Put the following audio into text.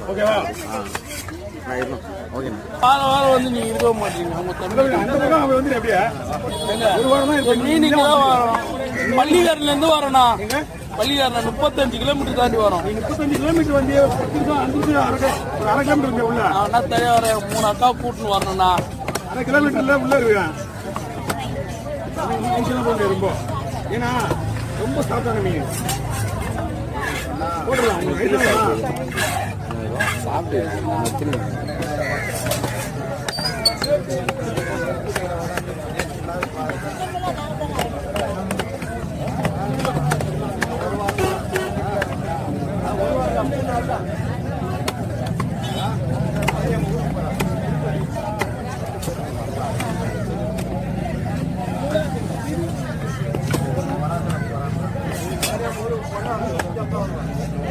ஓகேவா? வாரம் வாரம் வந்து நீங்க இருக்க மாட்டீங்க. அந்த பக்கம் வந்து எப்படியா ஒரு வாரம் தான் மீனுக்கு தான் வரோம். பள்ளிக்காரன்ல இருந்து வரோம்ண்ணா. பள்ளிக்காரன் 35 கிலோமீட்டர் தாண்டி வரோம். 35 கிலோமீட்டர் வந்து 5 அரை கிலோமீட்டர் உள்ள நான் தனியாக வர 3 அக்கா கூட்டின்னு வரணும்ண்ணா. அரை கிலோமீட்டர்ல உள்ள இருக்கேன். ரொம்ப ஏன்னா ரொம்ப சாப்பிட்டாங்க மீன் போட்டுடலாம். சாப்பிட்டு சாப்பிட்டு